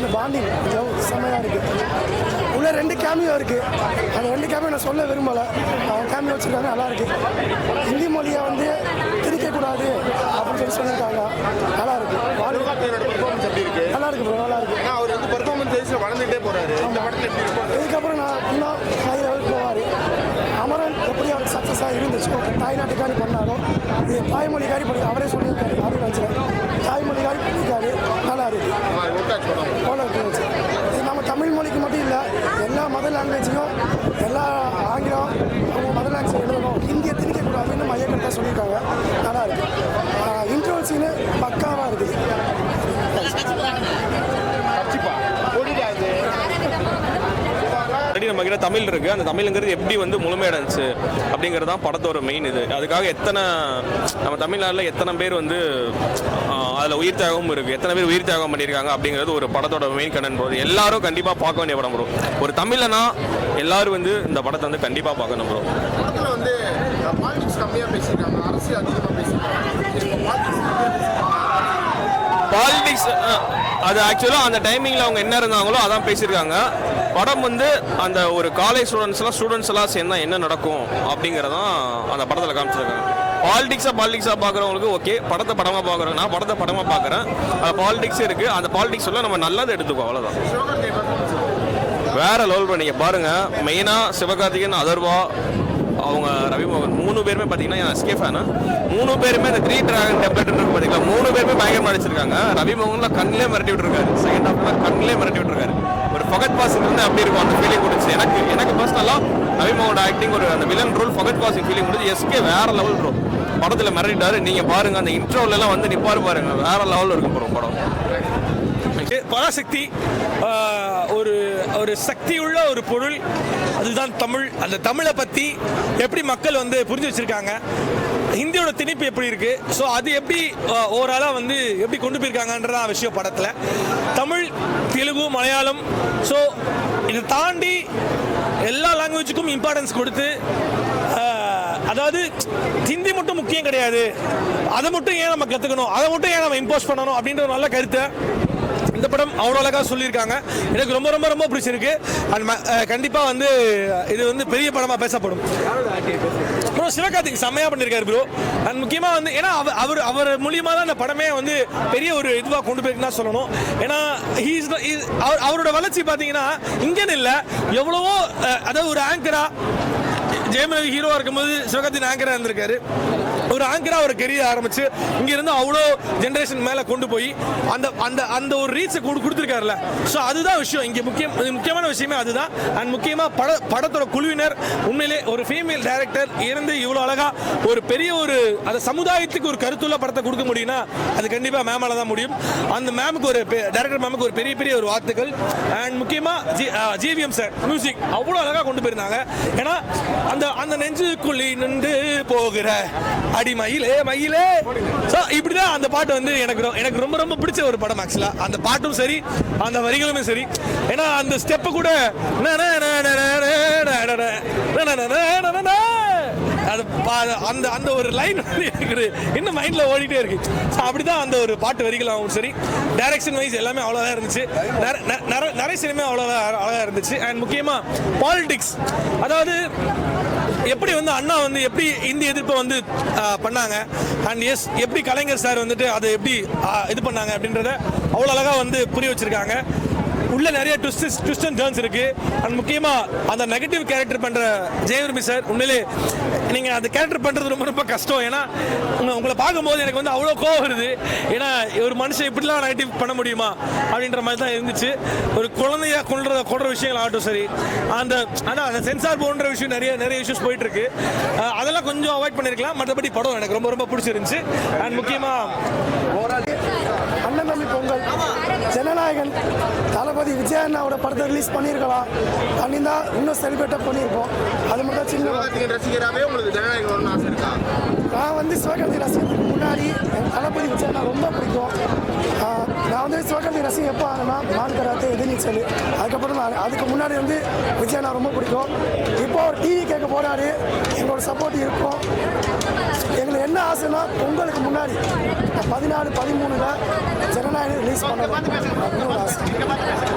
அந்த பாண்டிங் செம்மையாக இருக்குது. உள்ள 2 கேமியோ இருக்குது. அந்த 2 கேமியோ நான் சொல்ல விரும்பலை. அவன் கேமியோ வச்சுருக்காங்க, நல்லாயிருக்கு. ஹிந்தி மொழியை வந்து திணிக்கக்கூடாது அப்படின்னு சொல்லியிருக்காங்க. நல்லா இருக்கு. நல்லா இருக்கு ப்ரோ, நல்லா இருக்கு. அவர் வந்து பெர்ஃபார்மன்ஸ் வளர்ந்துட்டே போறாரு. இதுக்கப்புறம் நான் இன்னும் ஹை லெவலுக்கு போவார். அமரன் எப்படி அவருக்கு சக்ஸஸாக இருந்துச்சோ தாய்நாட்டுக்காரி பண்ணாலும் இது தாய்மொழிக்காரி பண்ணி அவரே சொல்லியிருக்காரு. அப்படின்னு நினச்சிக்கிறேன். தாய்மொழிக்காரி பண்ணியிருக்காரு, நல்லா இருக்கு. இது நம்ம தமிழ் மொழிக்கு மட்டும் இல்லை, எல்லா மதர் லாங்குவேஜையும் எல்லா ஆங்கிலம் அவங்க மதர் லாங்குவேஜ் எழுதணும், இந்தியை திணிக்கக்கூடாதுன்னு மையக்கருத்தாக சொல்லியிருக்காங்க. நல்லா இருக்கு. இன்ட்ரோல் சீனு பக்காவாக இருக்குது. ஆல்ரெடி நம்ம கிட்ட தமிழ் இருக்குது. அந்த தமிழுங்கிறது எப்படி வந்து முழுமையடைஞ்சி அப்படிங்கிறது தான் படத்தோட மெயின் இது. அதுக்காக நம்ம தமிழ்நாட்டில் எத்தனை பேர் வந்து அதில் உயிர் தியாகமும் இருக்குது, எத்தனை பேர் உயிர் தியாகம் பண்ணியிருக்காங்க அப்படிங்கிறது ஒரு படத்தோட மெயின் கண்டென்ட் ப்ரோ. எல்லாரும் கண்டிப்பாக பார்க்க வேண்டிய படம் ப்ரோ. ஒரு தமிழனா எல்லாரும் வந்து இந்த படத்தை வந்து கண்டிப்பாக பார்க்கணும் ப்ரோ. படத்தில் வந்து பாலிடிக்ஸ் கம்மியாக பேசியிருக்காங்க, அரசியல் அதிகமாக பேசியிருக்காங்க. பாலிடிக்ஸ் அது ஆக்சுவலாக அந்த டைமிங்கில் அவங்க என்ன இருந்தாங்களோ அதான் பேசியிருக்காங்க. படம் வந்து அந்த ஒரு காலேஜ் ஸ்டூடெண்ட்ஸ் எல்லாம் சேர்ந்தா என்ன நடக்கும் அப்படிங்கிறதான் அந்த படத்தில் காமிச்சிருக்காங்க. பாலிடிக்ஸாக பார்க்குறவங்களுக்கு ஓகே, படமாக பார்க்குறோம். நான் படமாக பார்க்குறேன். அந்த பாலிடிக்ஸ் இருக்குது. அந்த பாலிடிக்ஸ் எல்லாம் நம்ம நல்லது எடுத்துக்கோ, அவ்வளோதான். வேற லெவல் பண்ணி நீங்கள் பாருங்கள். மெயினாக சிவகார்த்திகேயன், அதர்வா, அவங்க ரவிமோகன் 3 பேருமே பார்த்தீங்கன்னா எஸ்கே ஃபேனு. 3 பேருமே இந்த 3 டிராகன் டெம்ப்ளேட் பார்த்தீங்களா, 3 பேருமே பயங்கரமாக அடிச்சிருக்காங்க. ரவிமோகன்லாம் கண்ணிலே மிரட்டி விட்டுருக்காரு. செகண்ட் ஹாஃப்லாம் கண்ணிலே மிரட்டி விட்டுருக்காரு. ஒரு ஃபகத் பாசிங் வந்து அப்படி இருக்கும், அந்த ஃபீலிங் கொடுத்து எனக்கு பர்சனலாக ரவிமோகனோட ஆக்டிங் ஒரு அந்த வில்லன் ரோல் ஃபகத் பாசிங் ஃபீலிங் கொடுத்து எஸ்கே வேற லெவல் ப்ரோ. படத்தில் மிரட்டிட்டாரு. நீங்கள் பாருங்கள், அந்த இன்ட்ரோலாம் வந்து நிப்பாரு பாருங்க, வேற லெவலில் இருக்கும் ப்ரோ படம். பராசக்தி ஒரு சக்தியுள்ள ஒரு பொருள், அதுதான் தமிழ். அந்த தமிழை பற்றி எப்படி மக்கள் வந்து புரிஞ்சு வச்சுருக்காங்க, ஹிந்தியோட திணிப்பு எப்படி இருக்குது, ஸோ அது எப்படி ஓவராலாக வந்து எப்படி கொண்டு போயிருக்காங்கன்றதான் விஷயம் படத்தில். தமிழ், தெலுங்கு, மலையாளம், ஸோ இதை தாண்டி எல்லா லாங்குவேஜுக்கும் இம்பார்ட்டன்ஸ் கொடுத்து, அதாவது ஹிந்தி மட்டும் முக்கியம் கிடையாது, அதை மட்டும் ஏன் நம்ம கற்றுக்கணும், அதை மட்டும் ஏன் நம்ம இம்போஸ் பண்ணணும் அப்படின்ற ஒரு நல்ல கருத்தை இந்த படம் அவ்வளோ அழகாக சொல்லியிருக்காங்க. எனக்கு ரொம்ப ரொம்ப ரொம்ப பிடிச்சிருக்கு. அண்ட் கண்டிப்பாக வந்து இது வந்து பெரிய படமாக பேசப்படும். ப்ரோ சிவகார்த்திக் செம்மையாக பண்ணியிருக்காரு ப்ரோ. அண்ட் முக்கியமாக வந்து ஏன்னா அவர் மூலியமாக தான் இந்த படமே வந்து பெரிய ஒரு இதுவாக கொண்டு போயிருக்குன்னு தான் சொல்லணும். ஏன்னா அவரோட வளர்ச்சி பார்த்தீங்கன்னா இங்கேன்னு இல்லை, எவ்வளவோ அதாவது ஒரு ஆங்கரா ஜெயம் ரவி ஹீரோவாக இருக்கும்போது சிவகார்த்திகேயன் ஆங்கராக இருந்திருக்காரு. ஒரு ஆங்கராக ஒரு கெரியர் ஆரம்பிச்சு இங்கிருந்து அவ்வளோ ஜென்ரேஷன் மேலே கொண்டு போய் அந்த ஒரு ரீச்சை கொடுத்துருக்காருல்ல. ஸோ அதுதான் விஷயம் இங்கே முக்கியமான விஷயமே அதுதான். அண்ட் முக்கியமாக படத்தோட குழுவினர் உண்மையிலே ஒரு ஃபீமேல் டைரக்டர் இருந்து இவ்வளோ அழகாக ஒரு பெரிய ஒரு அந்த சமுதாயத்துக்கு ஒரு கருத்துள்ள படத்தை கொடுக்க முடியும்னா அது கண்டிப்பாக மேமால தான் முடியும். அந்த மேமுக்கு ஒரு டைரக்டர் மேமுக்கு ஒரு பெரிய பெரிய ஒரு வாழ்த்துக்கள். அண்ட் முக்கியமாக ஜிவிஎம் சார் மியூசிக் அவ்வளோ அழகாக கொண்டு போயிருந்தாங்க. ஏன்னா அந்த நெஞ்சுக்குள்ளி நின்று போகிற அடி மயிலே ஸோ இப்படிதான் அந்த பாட்டு வந்து எனக்கு ரொம்ப ரொம்ப பிடிச்ச ஒரு படம் ஆக்சுவலா. அந்த பாட்டும் சரி, அந்த வரிகளுமே சரி. ஏன்னா அந்த ஸ்டெப்பு கூட அந்த ஒரு லைன் இன்னும் மைண்ட்ல ஓடிட்டே இருக்கு. அப்படிதான் அந்த ஒரு பாட்டு வரிகள் சரி, டைரக்ஷன் வைஸ் எல்லாமே அவ்வளோதான் இருந்துச்சு. நிறைய சினிமா அவ்வளோதான் இருந்துச்சு. அண்ட் முக்கியமா பாலிடிக்ஸ், அதாவது எப்படி வந்து அண்ணா வந்து எப்படி இந்திய எதிர்ப்பை வந்து பண்ணாங்க, அண்ட் எஸ் எப்படி கலைஞர் சார் வந்துட்டு அதை எப்படி இது பண்ணாங்க அப்படின்றத அவ்வளோ அழகாக வந்து புரிய வச்சிருக்காங்க. உள்ள நிறைய ட்விஸ்ட் அண்ட் டர்ன்ஸ் இருக்கு. அண்ட் முக்கியமா அந்த நெகட்டிவ் கேரக்டர் பண்ற ஜெயவர்மி சார், உண்மையிலே நீங்க அந்த கேரக்டர் பண்றது ரொம்ப ரொம்ப கஷ்டம். ஏன்னா உங்களை பார்க்கும்போது எனக்கு வந்து அவ்வளோ கோவம் வருது. ஏன்னா ஒரு மனுஷன் இப்படிலாம் நெகட்டிவ் பண்ண முடியுமா அப்படின்ற மாதிரி தான் இருந்துச்சு. ஒரு குழந்தைய கொள்ற விஷயங்கள் ஆகட்டும் சரி, அந்த சென்சார் போன்ற விஷயம் நிறைய இஷ்யூஸ் போயிட்டு இருக்கு. அதெல்லாம் கொஞ்சம் அவாய்ட் பண்ணிருக்கலாம். மற்றபடி படம் எனக்கு ரொம்ப ரொம்ப பிடிச்சிருந்துச்சு. அண்ட் முக்கியமா அண்ணன் தம்பி பொங்கல், ஜனநாயகன், தளபதி விஜய் அண்ணாவோட படத்தை ரிலீஸ் பண்ணியிருக்கலாம். பண்ணியிருந்தா இன்னும் செலிப்ரேட்டாக பண்ணியிருப்போம். அது மட்டும் தான் சின்ன ரசிகராகவே உங்களுக்கு ஜனநாயகன் ஆசை இருக்கா? நான் வந்து சிவகார்த்திகேயன் ரசிகத்துக்கு முன்னாடி எனக்கு தளபதி விஜய் அண்ணா ரொம்ப பிடிக்கும். நான் வந்து சிவகார்த்திகேயன் ரசிகன் எப்போ ஆனேன்னா மான்கராத்தே எதிர்நீச்சல், அதுக்கப்புறம் தான் அதுக்கு முன்னாடி வந்து விஜய் அண்ணா ரொம்ப பிடிக்கும். இப்போ ஒரு டிவி கேட்க போறாரு, எங்களோட சப்போர்ட் இருக்கும். எங்களுக்கு என்ன ஆசைன்னா பொங்கலுக்கு முன்னாடி 14, 13 ஜனநாயக ரிலீஸ் பண்ணணும் அப்படின்னு ஒரு ஆசை.